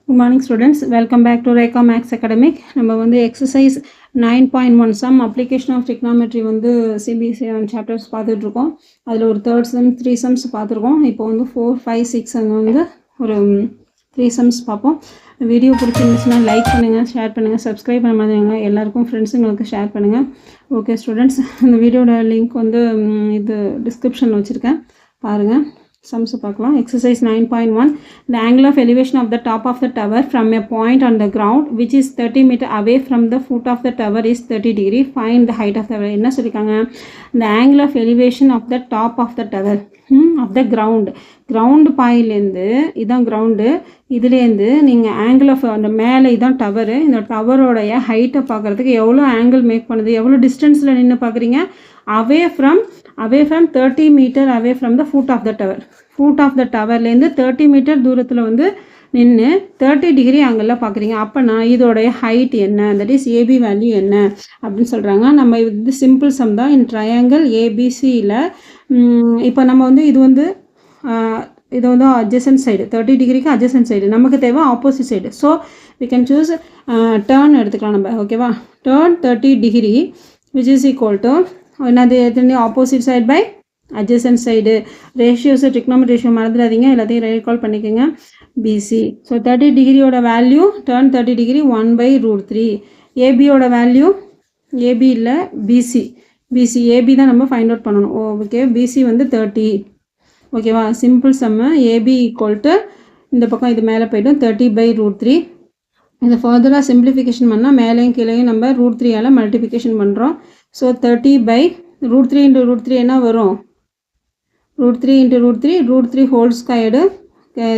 Good morning students, welcome back to Reka Max Academic. நம்ம வந்து exercise 9.1 sum application of trigonometry வந்து CBSE chapters பார்த்துட்டு இருக்கோம். அதில் ஒரு third sum 3 sums பார்த்துருக்கோம். இப்போ வந்து 4, 5, 6 அங்கே வந்து ஒரு 3 sums பார்ப்போம். வீடியோ பிடிச்சிருந்துச்சுன்னா லைக் பண்ணுங்கள், ஷேர் பண்ணுங்கள், சப்ஸ்கிரைப் பண்ண மாதிரி எல்லாருக்கும் ஃப்ரெண்ட்ஸுங்களுக்கு ஷேர் பண்ணுங்கள். ஓகே ஸ்டூடெண்ட்ஸ், இந்த வீடியோட லிங்க் வந்து இது டிஸ்கிரிப்ஷனில் வச்சுருக்கேன், பாருங்கள். Sums பார்க்கலாம். Exercise 9.1. The angle of elevation of the top of the tower from a point on the ground which is 30 meter away from the foot of the tower is 30 degree. Find the height of the tower. என்ன சொல்லிருக்காங்க? The angle of elevation of the top of the tower of the ground. Ground பாயிலேருந்து இதான் ground, இதுலேருந்து நீங்கள் angle of அந்த மேலே இதான் tower. இந்த டவரோடைய ஹைட்டை பார்க்குறதுக்கு எவ்வளோ ஆங்கிள் மேக் பண்ணுது, எவ்வளோ டிஸ்டன்ஸில் நின்று பார்க்குறீங்க? away from 30 meter away from the foot of the tower. foot of the towerலேருந்து 30 மீட்டர் தூரத்தில் வந்து நின்று 30 டிகிரி ஆங்கிளில் பார்க்குறீங்க. அப்போனா இதோடைய ஹைட் என்ன, தட் இஸ் ஏபி வேல்யூ என்ன அப்படின்னு சொல்கிறாங்க. நம்ம இது சிம்பிள் சம் தான். இன் ட்ரையாங்கிள் ஏபிசியில் இப்போ நம்ம வந்து இது வந்து அட்ஜசன்ட் சைடு, 30 டிகிரிக்கு அட்ஜசன்ட் சைடு, நமக்கு தேவை opposite side. So we can choose tan எடுத்துக்கலாம் நம்ம, ஓகேவா? Tan 30 degree which is equal to என்னது, எத்தனை opposite side by adjacent side. Ratios trigonometry ratio மறந்துடாதீங்க, எல்லாத்தையும் ரீகால் பண்ணிக்கோங்க. பிசி. ஸோ 30 டிகிரியோட வேல்யூ டேர்ன் 30 டிகிரி 1/√3. ஏபியோட வேல்யூ, ஏபி இல்லை பிசி, பிசி ஏபி தான் நம்ம ஃபைண்ட் அவுட் பண்ணணும். ஓகே, பிசி வந்து 30, ஓகேவா? Simple sum. AB equal to இந்த பக்கம் இது மேலே போய்டும் 30/√3. இதை ஃபர்தராக சிம்பிளிஃபிகேஷன் பண்ணால் மேலேயும் கீழேயும் நம்ம √3ஆல் மல்டிஃபிகேஷன் பண்ணுறோம். ஸோ 30/√3 × √3 என்ன வரும்? √3 × √3 ஹோல் ஸ்கொயர்டு.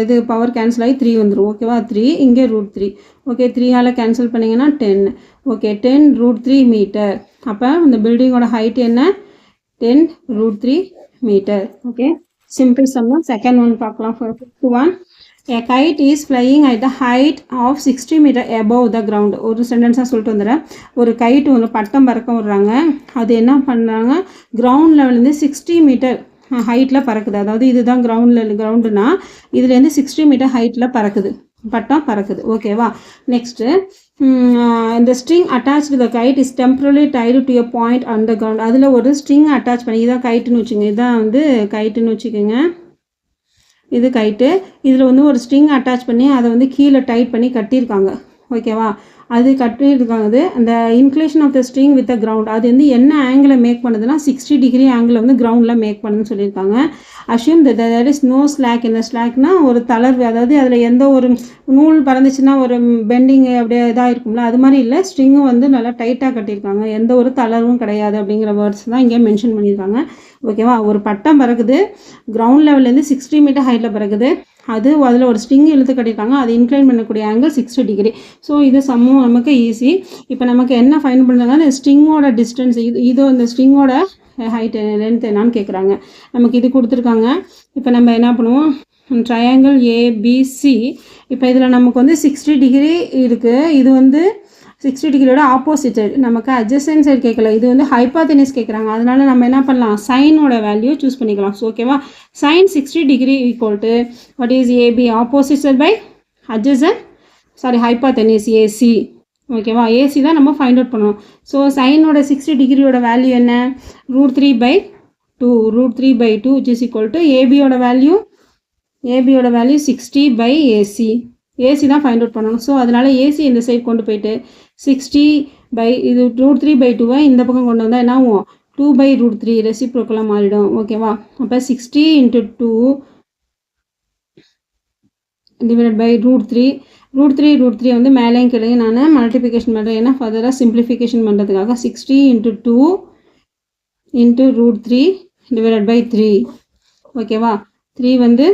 இது பவர் கேன்சல் ஆகி 3 வந்துடும், ஓகேவா? 3 இங்கே √3, ஓகே. 3ஆல் கேன்சல் பண்ணிங்கன்னா 10, ஓகே. 10√3 மீட்டர். அப்போ இந்த பில்டிங்கோட ஹைட் என்ன? 10√3 metre, okay. Simple sum. Second one பார்க்கலாம். First one, a kite is flying at the height of 60 meter above the ground. ஒரு சென்டென்ஸாக சொல்லிட்டு வந்துடுறேன். ஒரு கைட்டு ஒரு பட்டம் பறக்க விடுறாங்க. அது என்ன பண்ணுறாங்க, கிரவுண்ட் லெவல்லேருந்து 60 மீட்டர் ஹைட்டில் பறக்குது. அதாவது இதுதான் கிரவுண்டுனா இதுலேருந்து 60 மீட்டர் ஹைட்டில் பறக்குது, பட்டம் பறக்குது, ஓகேவா? நெக்ஸ்ட்டு, இந்த string attach to the kite is temporary tied to a point on the ground. அதில் ஒரு ஸ்ட்ரிங் அட்டாச் பண்ணி, இதான் கைட்டுன்னு வச்சுங்க, இதான் வந்து கைட்டுன்னு வச்சுக்கோங்க, இது கைட்டு. இதில் வந்து ஒரு ஸ்ட்ரிங் அட்டாச் பண்ணி அதை வந்து கீழே டைட் பண்ணி கட்டியிருக்காங்க, ஓகேவா? அது கட்டியிருக்காங்க. அந்த inclination of the string with the ground, அது வந்து என்ன ஆங்கிளை மேக் பண்ணுதுன்னா 60 டிகிரி ஆங்கிளை வந்து கிரவுண்டில் மேக் பண்ணுதுன்னு சொல்லியிருக்காங்க. Assume that there is no slack. இந்த ஸ்லாக்னா ஒரு தளர்வு, அதாவது அதில் எந்த ஒரு நூல் பறந்துச்சுன்னா ஒரு பெண்டிங் அப்படியே இதாக இருக்கும்ல, அது மாதிரி இல்லை. ஸ்ட்ரிங்கும் வந்து நல்லா டைட்டாக கட்டியிருக்காங்க, எந்த ஒரு தளர்வும் கிடையாது அப்படிங்கிற வேர்ட்ஸ் தான் இங்கே மென்ஷன் பண்ணியிருக்காங்க, ஓகேவா? ஒரு பட்டம் பறக்குது, கிரவுண்ட் லெவல்லேருந்து 60 மீட்டர் ஹைட்டில் பறக்குது. அதில் ஒரு ஸ்ட்ரிங் இழுத்து கட்டியிருக்காங்க, அது இன்க்ளைன் பண்ணக்கூடிய ஆங்கிள் 60 டிகிரி. ஸோ இது சம்மும் நமக்கு ஈஸி. இப்போ நமக்கு என்ன ஃபைண்ட் பண்ணுறாங்க, இந்த ஸ்ட்ரிங்கோட டிஸ்டன்ஸ், இதோ இந்த ஸ்ட்ரிங்கோட ஹைட்டு லென்த் என்னான்னு கேட்குறாங்க. நமக்கு இது கொடுத்துருக்காங்க. இப்போ நம்ம என்ன பண்ணுவோம், ட்ரையாங்கிள் ஏபிசி. இப்போ இதில் நமக்கு வந்து 60 டிகிரி இருக்குது. இது வந்து 60 டிகிரியோட ஆப்போசிட் சைடு, நமக்கு அட்ஜசன்ட் சைடு கேட்கல, இது வந்து ஹைபாத்தனிஸ் கேட்குறாங்க. அதனால நம்ம என்ன பண்ணலாம், சைனோட வேல்யூ சூஸ் பண்ணிக்கலாம். ஸோ ஓகேவா, sine 60 degree equal to what is AB, opposite side by adjacent, hypotenuse AC, ஓகேவா? ஏசி தான் நம்ம ஃபைண்ட் அவுட் பண்ணணும். ஸோ சைனோட 60 டிகிரியோட வேல்யூ என்ன? √3/2, √3/2 which is equal to ஏபியோட வேல்யூ 60 by ஏசி. ஏசி தான் ஃபைண்ட் அவுட் பண்ணணும். ஸோ அதனால் ஏசி இந்த சைடு கொண்டு போயிட்டு 60 by இது √3/2 இந்த பக்கம் கொண்டு வந்தால் என்ன ஆகும், 2/√3 ரெசிப்ரோக்கலாக மாறிடும், ஓகேவா? அப்போ 60 × 2 டிவைடட் பை √3 வந்து மேலேயும் கீழேயும் நான் மல்டிப்ளிகேஷன் பண்ணுறேன், ஏன்னா ஃபர்தராக சிம்பிளிஃபிகேஷன் பண்ணுறதுக்காக. 60 × 2 × √3 டிவைடட் பை 3, ஓகேவா? 3 வந்து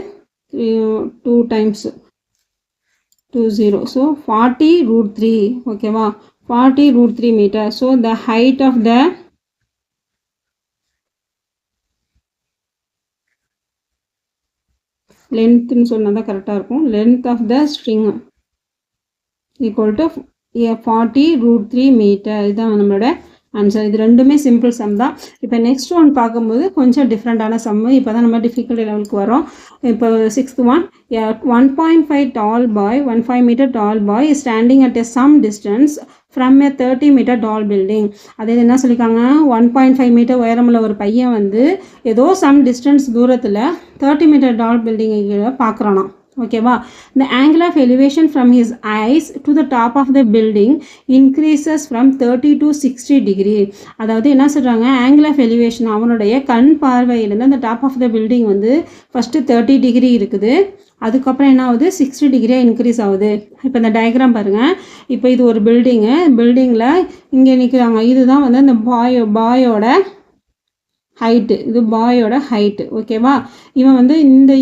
2 டைம்ஸ் 20, so 40√3, ஓகேவா? 40√3 metre. So the height of the லென்த்னு சொன்னால் தான் கரெக்டாக இருக்கும். Length of the string equal to 40√3 metre. இதுதான் நம்மளோட ஆன்சர். இது ரெண்டுமே சிம்பிள் சம் தான். இப்போ நெக்ஸ்ட் ஒன் பார்க்கும்போது கொஞ்சம் டிஃப்ரெண்ட்டான சம்மு. இப்போ தான் நம்ம டிஃபிகல்ட்டி லெவலுக்கு வரோம். இப்போ 6th one, 1.5 tall boy 1.5 metre tall boy standing at a some distance from a 30 metre tall building. அதே என்ன சொல்லியிருக்காங்க, 1.5 மீட்டர் உயரமுள்ள ஒரு பையன் வந்து ஏதோ சம் டிஸ்டன்ஸ் தூரத்தில் 30 மீட்டர் டால் பில்டிங்கை பார்க்குறானா. ஓகேவா. the angle of elevation from his eyes to the top of the building increases from 30 to 60 degree. அதாவது என்ன சொல்கிறாங்க, ஆங்கிள் ஆஃப் எலிவேஷன் அவனுடைய கண் பார்வையிலேருந்து அந்த டாப் ஆஃப் த பில்டிங் வந்து ஃபஸ்ட்டு 30 டிகிரி இருக்குது, அதுக்கப்புறம் என்ன ஆகுது 60 டிகிரியாக இன்க்ரீஸ் ஆகுது. இப்போ இந்த டயக்ராம் பாருங்கள். இப்போ இது ஒரு பில்டிங்கில் இங்கே நிற்கிறாங்க. இதுதான் வந்து அந்த பாயோட ஹைட்டு, இது பாயோட ஹைட்டு. ஓகேவா. இவன் வந்து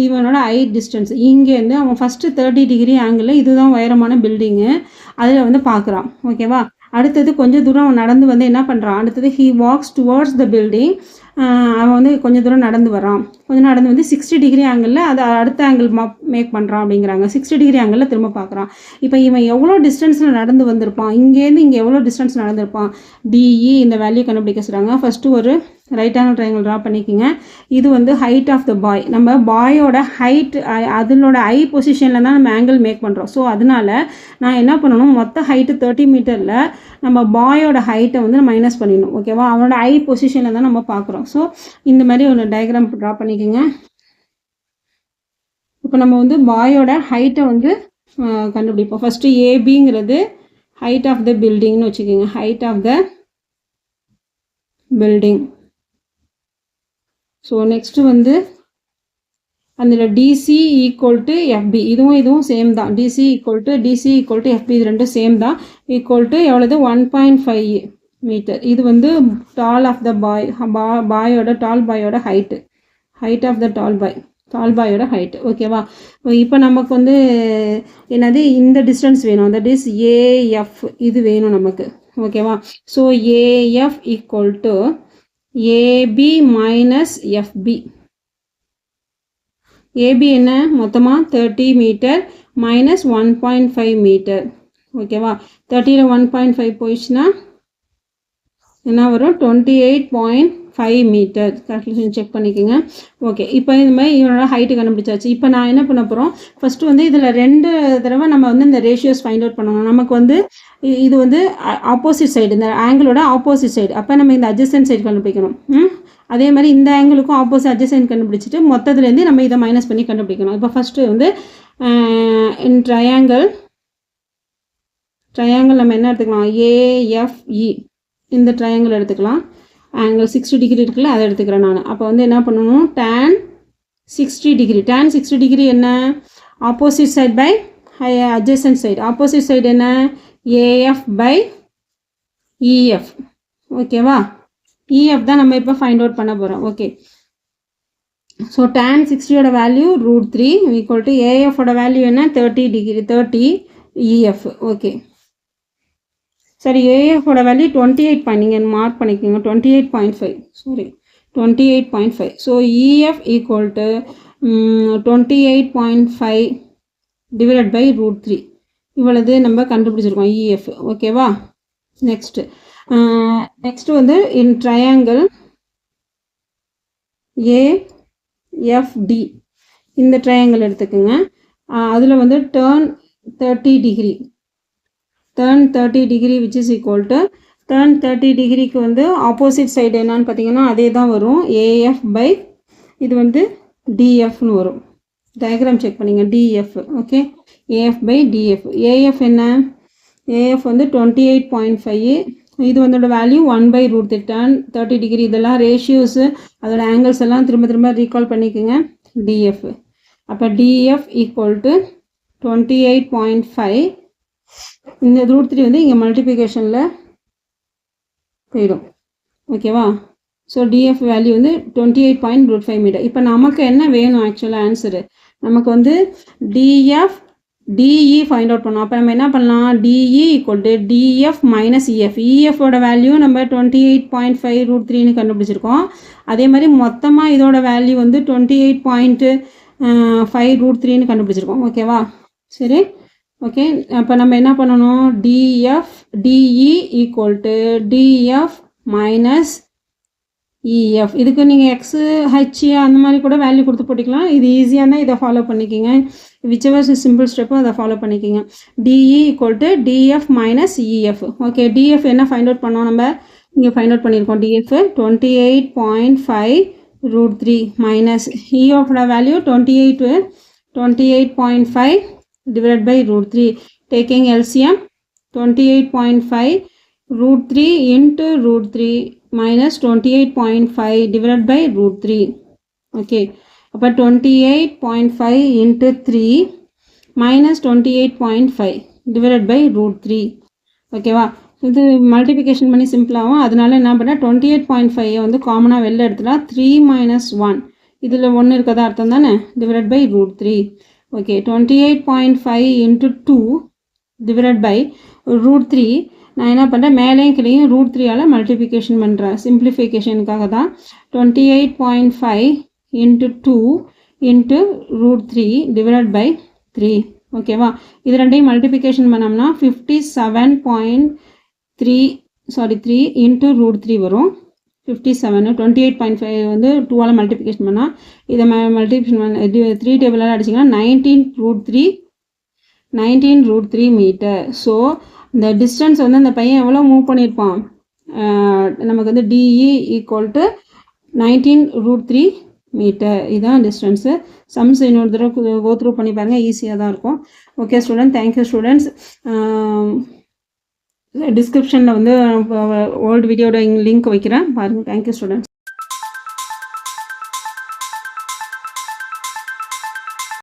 இவனோட ஹைட் டிஸ்டன்ஸ் இங்கேருந்து அவன் ஃபஸ்ட்டு 30 டிகிரி ஆங்கிளில் இதுதான் உயரமான பில்டிங்கு, அதில் வந்து பார்க்குறான். ஓகேவா. அடுத்தது கொஞ்சம் தூரம் அவன் நடந்து வந்து என்ன பண்ணுறான், அடுத்தது he walks towards the building. அவன் வந்து கொஞ்சம் தூரம் நடந்து வரான். கொஞ்சம் நடந்து வந்து 60 டிகிரி ஆங்கிளில் அது அடுத்த ஆங்கிள் மேக் பண்ணுறான் அப்படிங்கிறாங்க. 60 டிகிரி ஆங்கிளில் திரும்ப பார்க்குறான். இப்போ இவன் எவ்வளோ டிஸ்டன்ஸில் நடந்து வந்திருப்பான், இங்கேருந்து இங்கே எவ்வளோ டிஸ்டன்ஸ் நடந்திருப்பான், டிஇ இந்த வேல்யூ கண்டுபிடிக்க சொல்கிறாங்க. ஃபஸ்ட்டு ஒரு ரைட் ஆங்கிள் ட்ரையாங்கிள் ட்ரா பண்ணிக்கோங்க. இது வந்து ஹைட் ஆஃப் த பாய். நம்ம பாயோட ஹைட் அதனோட ஐ பொசிஷனில் தான் நம்ம ஆங்கிள் மேக் பண்ணுறோம். ஸோ அதனால நான் என்ன பண்ணணும், மொத்த ஹைட்டு 30 மீட்டரில் நம்ம பாயோட ஹைட்டை வந்து மைனஸ் பண்ணிடணும். ஓகேவா. அவனோட ஐ பொசிஷனில் தான் நம்ம பார்க்குறோம். ஸோ இந்த மாதிரி ஒரு டயக்ராம் ட்ரா பண்ணிக்கோங்க. இப்போ நம்ம வந்து பாயோட ஹைட்டை வந்து கண்டுபிடிப்போம். ஃபஸ்ட்டு ஏபிங்கிறது ஹைட் ஆஃப் த பில்டிங்னு வச்சுக்கோங்க. Height of the building. So next வந்து அதில் டிசி ஈக்குவல் டு எஃப்பி, இதுவும் சேம் தான். டிசி ஈக்குவல் டு எஃப்பி, இது ரெண்டும் சேம் தான். ஈக்குவல் டு எவ்வளோது 1.5 மீட்டர். இது வந்து டால் ஆஃப் த பாயோட height, height of the tall பாயோட ஹைட்டு. ஓகேவா. இப்போ நமக்கு வந்து என்னது இந்த டிஸ்டன்ஸ் வேணும், தட் இஸ் ஏஎஃப், இது வேணும் நமக்கு. ஓகேவா. So AF equal to AB minus FB. AB என்ன மொத்தமாக 30 மீட்டர் மைனஸ் 1.5 மீட்டர். ஓகேவா. 30ல் 1.5 போயிடுச்சுன்னா என்ன வரும், 28.5 மீட்டர். கால்குலேஷன் செக் பண்ணிக்கோங்க. ஓகே. இப்போ இந்த மாதிரி இவனோட ஹைட்டு கண்டுபிடிச்சாச்சு. இப்போ நான் என்ன பண்ண போகிறோம், ஃபஸ்ட்டு வந்து இதில் 2 தடவை நம்ம வந்து இந்த ரேஷியோஸ் ஃபைண்ட் அவுட் பண்ணணும். நமக்கு வந்து இது வந்து ஆப்போசிட் சைடு, இந்த ஆங்கிளோட ஆப்போசிட் சைடு. அப்போ நம்ம இந்த அட்ஜசன்ட் சைடு கண்டுபிடிக்கணும். அதே மாதிரி இந்த ஆங்கிளுக்கும் ஆப்போசிட் அட்ஜசன்ட் கண்டுபிடிச்சிட்டு மொத்தத்துலேருந்து நம்ம இதை மைனஸ் பண்ணி கண்டுபிடிக்கணும். இப்போ ஃபஸ்ட்டு வந்து இன் ட்ரையாங்கிள் நம்ம என்ன எடுத்துக்கலாம், ஏஎஃப்இ இந்த ட்ரையாங்கிள் எடுத்துக்கலாம். ஆங்கிள் 60 டிகிரி இருக்குல்ல, அதை எடுத்துக்கிறேன் நான். அப்போ வந்து என்ன பண்ணணும், tan 60 டிகிரி. tan 60 டிகிரி என்ன, opposite side by adjacent side. Opposite side என்ன, ஏஎஃப் பை இஎஃப். ஓகேவா. இஎஃப் தான் நம்ம இப்போ ஃபைண்ட் அவுட் பண்ண போகிறோம். ஓகே. ஸோ tan 60யோட வேல்யூ √3 ஈக்குவல் டு ஏஎஃபோட வேல்யூ என்ன 30 டிகிரி, 30 இஎஃப். ஓகே. சரி, ஏஎஃபோட வேல்யூ 28. நீங்கள் மார்க் பண்ணிக்கோங்க, 28.5. Sorry, 28.5. So EF equal to 28.5 divided by √3. இவ்வளவு நம்ம கண்டுபிடிச்சிருக்கோம் இஎஃப். ஓகேவா. நெக்ஸ்ட்டு வந்து இன் ட்ரையாங்கிள் ஏஎஃப்டி இந்த ட்ரையாங்கிள் எடுத்துக்கோங்க. அதில் வந்து turn 30 degree, which is equal to tan 30 டிகிரிக்கு வந்து ஆப்போசிட் சைடு என்னன்னு பார்த்தீங்கன்னா அதே தான் வரும், ஏஎஃப் பை இது வந்து டிஎஃப்னு வரும். டயக்ராம் செக் பண்ணிங்க, DF. Okay. AF by DF. AF என்ன, ஏஎஃப் வந்து 28.5. இது வந்தோட வேல்யூ 1/√3. tan 30 degree. இதெல்லாம் ரேஷியோஸு, அதோட ஆங்கிள்ஸ் எல்லாம் திரும்ப ரீகால் பண்ணிக்கோங்க. டிஎஃப். அப்போ டிஎஃப் ஈக்குவல் டு 28.5. இந்த √3 வந்து இங்கே மல்டிப்ளிகேஷனில் போயிடும். ஓகேவா. ஸோ டிஎஃப் வேல்யூ வந்து 28.5 மீட்டர். இப்போ நமக்கு என்ன வேணும் ஆக்சுவலாக ஆன்சரு, நமக்கு வந்து டிஎஃப் டிஇ ஃபைண்ட் அவுட் பண்ணோம். அப்போ நம்ம என்ன பண்ணலாம், DE equal to DF minus EF. இஎஃபோட வேல்யூ நம்ம 28.5 √3ன்னு கண்டுபிடிச்சிருக்கோம். அதே மாதிரி மொத்தமாக இதோட வேல்யூ வந்து 28.5 √3ன்னு கண்டுபிடிச்சிருக்கோம். ஓகேவா. சரி. ஓகே. அப்போ நம்ம என்ன பண்ணணும், DE equal to DF minus EF. இதுக்கு நீங்கள் எக்ஸு ஹெச் அந்த மாதிரி கூட வேல்யூ கொடுத்து போட்டிக்கலாம். இது ஈஸியாக தான் இதை ஃபாலோ பண்ணிக்கிங்க. விச்செவர் சிம்பிள் ஸ்டெப்போ அதை ஃபாலோ பண்ணிக்கிங்க. DE equal to DF minus EF. Okay, DF என்ன ஃபைண்ட் அவுட் பண்ணோம் நம்ம இங்கே ஃபைண்ட் அவுட் பண்ணியிருக்கோம். டிஎஃப் 28.5 √3 மைனஸ் இஎஃபோட value 28.5 divided by √3. Taking LCM 28.5 √3 into √3 minus 28.5 divided by √3. Okay, அப்போ 28.5 into 3 minus 28.5 divided by √3. ஓகேவா, இது மல்டிபிகேஷன் பண்ணி சிம்பிளாகும். அதனால என்ன பண்ணால் 28.5 வந்து காமனாக வெளில எடுத்துலாம். 3 minus 1 இதில் 1 இருக்கதா அர்த்தம் தானே, divided by √3. Okay, 28.5 into 2 divided by √3. நான் என்ன பண்ணுறேன், மேலேயும் கீழேயும் √3ஆல் மல்டிபிகேஷன் பண்ணுறேன் சிம்பிளிஃபிகேஷனுக்காக தான். 28.5 into 2 into √3 divided by 3. ஓகேவா, இது ரெண்டையும் மல்டிபிகேஷன் பண்ணோம்னா 3 into √3 வரும். 57. 28.5 வந்து 2ஆல் மல்டிபிகேஷன் பண்ணால் இதை மல்டிபிகேஷன் பண்ண 3 டேபிளால் அடிச்சிங்கன்னா 19 √3 மீட்டர். ஸோ இந்த டிஸ்டன்ஸ் வந்து அந்த பையன் எவ்வளோ மூவ் பண்ணியிருப்பான், நமக்கு வந்து டிஇ ஈக்குவல் டு 19 √3 மீட்டர். இதுதான் டிஸ்டன்ஸு. சம்ஸ் இன்னொரு தடவை கோ த்ரூ பண்ணி பாருங்கள், ஈஸியாக தான் இருக்கும். Okay student, thank you students. டிஸ்கிரிப்ஷனில் வந்து ஓல்டு வீடியோட லிங்க் வைக்கிறேன் பாருங்கள். Thank you students.